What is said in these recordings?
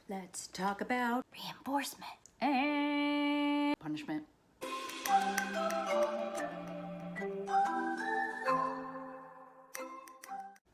Let's talk about reinforcement and punishment.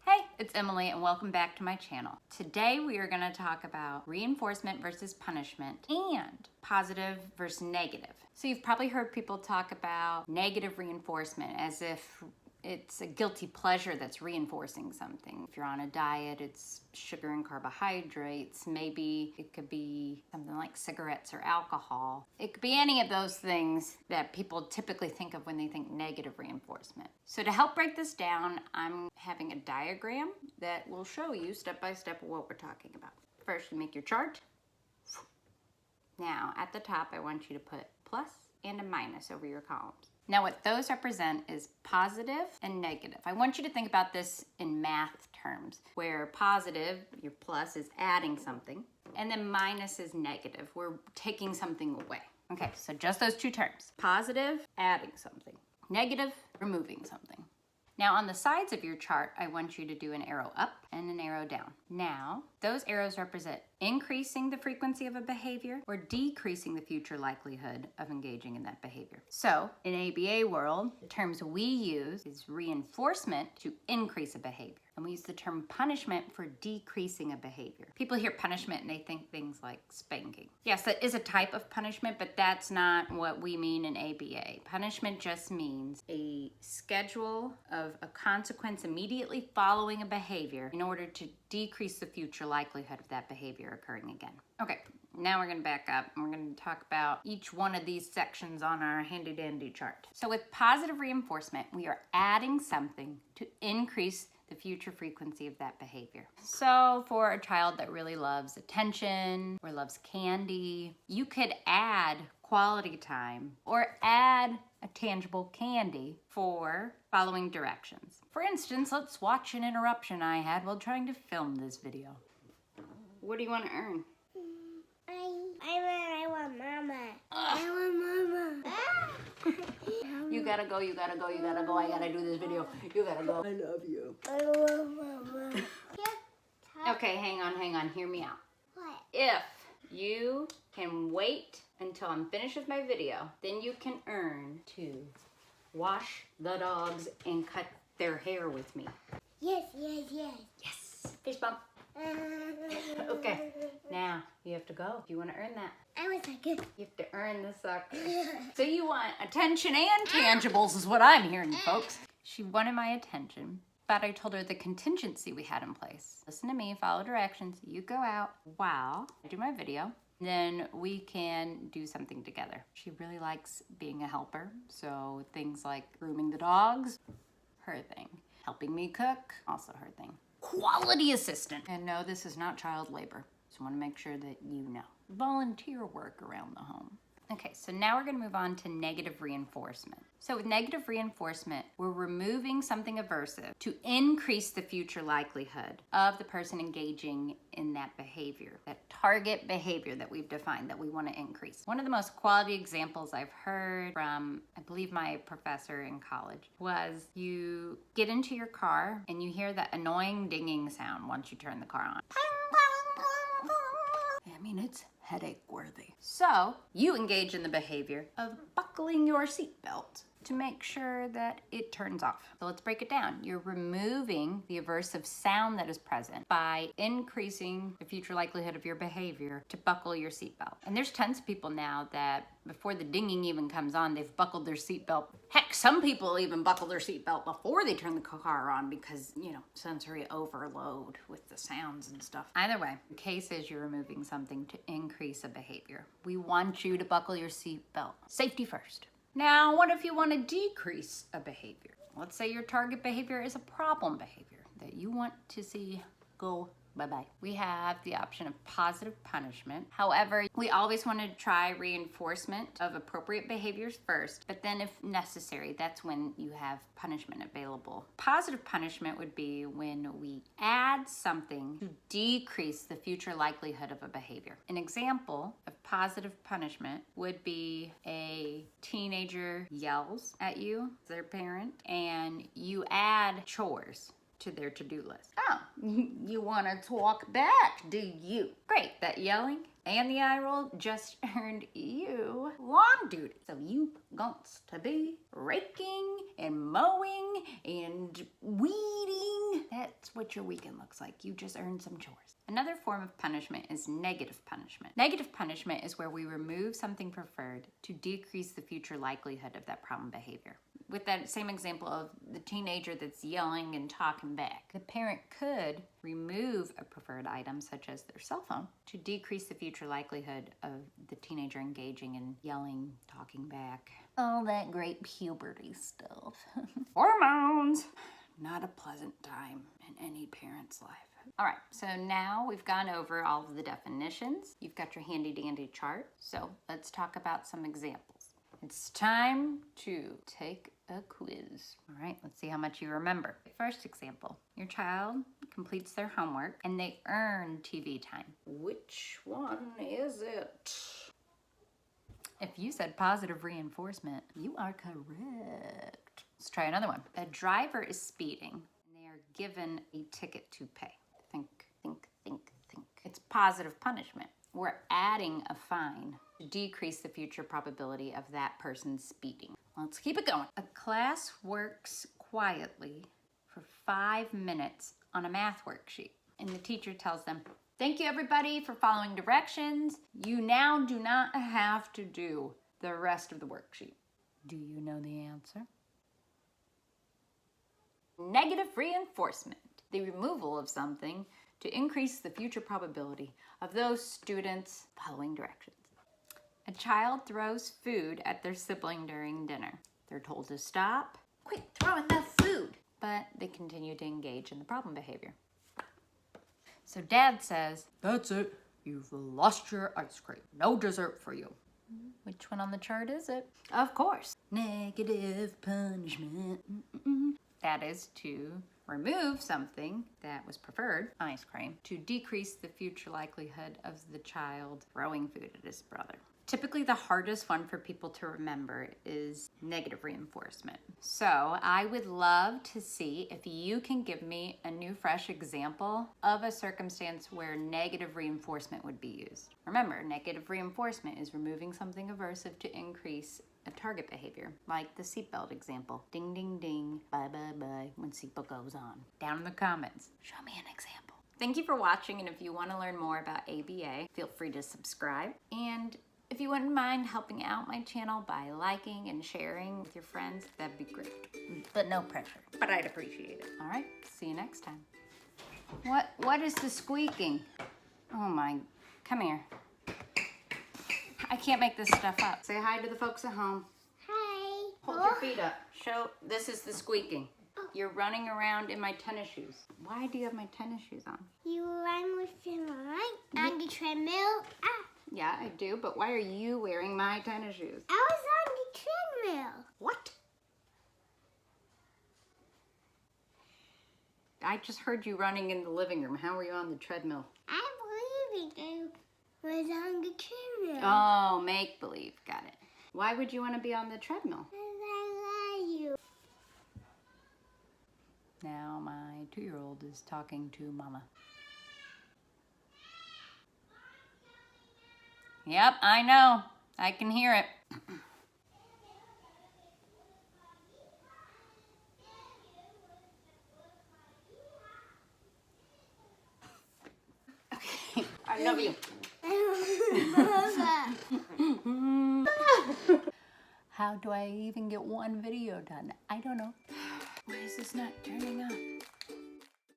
Hey, it's Emily and welcome back to my channel. Today we are going to talk about reinforcement versus punishment and positive versus negative. So you've probably heard people talk about negative reinforcement as if it's a guilty pleasure that's reinforcing something. If you're on a diet, it's sugar and carbohydrates. Maybe it could be something like cigarettes or alcohol. It could be any of those things that people typically think of when they think negative reinforcement. So to help break this down, I'm having a diagram that will show you step by step what we're talking about. First, you make your chart. Now, at the top, I want you to put plus and a minus over your columns. Now what those represent is positive and negative. I want you to think about this in math terms, where positive, your plus, is adding something, and then minus is negative. We're taking something away. Okay, so just those two terms. Positive, adding something. Negative, removing something. Now on the sides of your chart, I want you to do an arrow up and an arrow down. Now, those arrows represent increasing the frequency of a behavior or decreasing the future likelihood of engaging in that behavior. So, in ABA world, the terms we use is reinforcement to increase a behavior. And we use the term punishment for decreasing a behavior. People hear punishment and they think things like spanking. Yes, that is a type of punishment, but that's not what we mean in ABA. Punishment just means a schedule of a consequence immediately following a behavior in order to decrease the future likelihood of that behavior occurring again. Okay, now we're gonna back up and we're gonna talk about each one of these sections on our handy dandy chart. So with positive reinforcement, we are adding something to increase the future frequency of that behavior. So for a child that really loves attention or loves candy, you could add quality time or add a tangible candy for following directions. For instance, let's watch an interruption I had while trying to film this video. What do you want to earn? I want mama. I want mama. You gotta go, you gotta go, you gotta go. I gotta do this video. You gotta go. I love you. I want mama. Okay, hang on. Hear me out. What? If you can wait until I'm finished with my video, then you can earn to wash the dogs and cut their hair with me. Yes. Yes. Fish bump. Okay. Now, you have to go if you want to earn that. I was like, You have to earn the sucker. So you want attention and tangibles is what I'm hearing, folks. She wanted my attention, but I told her the contingency we had in place. Listen to me, follow directions. You go out while I do my video. Then we can do something together. She really likes being a helper. So things like grooming the dogs, her thing. Helping me cook, also her thing. Quality assistant. And no, this is not child labor. So I want to make sure that you know. Volunteer work around the home. Okay, so now we're going to move on to negative reinforcement. So with negative reinforcement, we're removing something aversive to increase the future likelihood of the person engaging in that behavior, that target behavior that we've defined that we want to increase. One of the most quality examples I've heard from, I believe, my professor in college was you get into your car and you hear that annoying dinging sound once you turn the car on. I mean, it's headache worthy. So you engage in the behavior of buckling your seatbelt to make sure that it turns off. So let's break it down. You're removing the aversive sound that is present by increasing the future likelihood of your behavior to buckle your seatbelt. And there's tons of people now that before the dinging even comes on, they've buckled their seatbelt. Heck, some people even buckle their seatbelt before they turn the car on because, sensory overload with the sounds and stuff. Either way, the case is you're removing something to increase a behavior. We want you to buckle your seatbelt. Safety first. Now, what if you want to decrease a behavior? Let's say your target behavior is a problem behavior that you want to see go bye-bye. We have the option of positive punishment. However, we always want to try reinforcement of appropriate behaviors first, but then if necessary, that's when you have punishment available. Positive punishment would be when we add something to decrease the future likelihood of a behavior. An example of positive punishment would be a teenager yells at you, their parent, and you add chores to their to-do list. Oh, you want to talk back, do you? Great, that yelling and the eye roll just earned you lawn duty. So you gons to be raking and mowing and weeding. That's what your weekend looks like. You just earned some chores. Another form of punishment is negative punishment. Negative punishment is where we remove something preferred to decrease the future likelihood of that problem behavior. With that same example of the teenager that's yelling and talking back, the parent could remove a preferred item such as their cell phone to decrease the future likelihood of the teenager engaging in yelling, talking back, all that great puberty stuff. Hormones! Not a pleasant time in any parent's life. All right, so now we've gone over all of the definitions. You've got your handy dandy chart. So let's talk about some examples. It's time to take a quiz. All right, let's see how much you remember. First example, your child completes their homework and they earn TV time. Which one is it? If you said positive reinforcement, you are correct. Let's try another one. A driver is speeding and they are given a ticket to pay. Think. It's positive punishment. We're adding a fine to decrease the future probability of that person speeding. Let's keep it going. A class works quietly for 5 minutes on a math worksheet, and the teacher tells them, "Thank you everybody for following directions. You now do not have to do the rest of the worksheet." Do you know the answer? Negative reinforcement, the removal of something to increase the future probability of those students following directions. A child throws food at their sibling during dinner. They're told to stop, quit throwing that food, but they continue to engage in the problem behavior. So dad says, "That's it, you've lost your ice cream. No dessert for you." Which one on the chart is it? Of course, negative punishment. That is to remove something that was preferred, ice cream, to decrease the future likelihood of the child throwing food at his brother. Typically, the hardest one for people to remember is negative reinforcement. So I would love to see if you can give me a new, fresh example of a circumstance where negative reinforcement would be used. Remember, negative reinforcement is removing something aversive to increase a target behavior, like the seatbelt example. Ding, ding, ding, bye, bye, bye, when seatbelt goes on. Down in the comments, show me an example. Thank you for watching, and if you want to learn more about ABA, feel free to subscribe. And if you wouldn't mind helping out my channel by liking and sharing with your friends, that'd be great. But no pressure, but I'd appreciate it. All right, see you next time. What is the squeaking? Oh my, come here. I can't make this stuff up. Say hi to the folks at home. Hi. Hold your feet up. Show, this is the squeaking. You're running around in my tennis shoes. Why do you have my tennis shoes on? You run with them, right? On the treadmill? Yeah, I do, but why are you wearing my tennis shoes? I was on the treadmill. What? I just heard you running in the living room. How were you on the treadmill? I believe it was on the treadmill. Oh, make-believe. Got it. Why would you want to be on the treadmill? Because I love you. Now my 2-year-old is talking to Mama. Yep, I know. I can hear it. Okay, I love you. How do I even get one video done? I don't know. Why is this not turning on?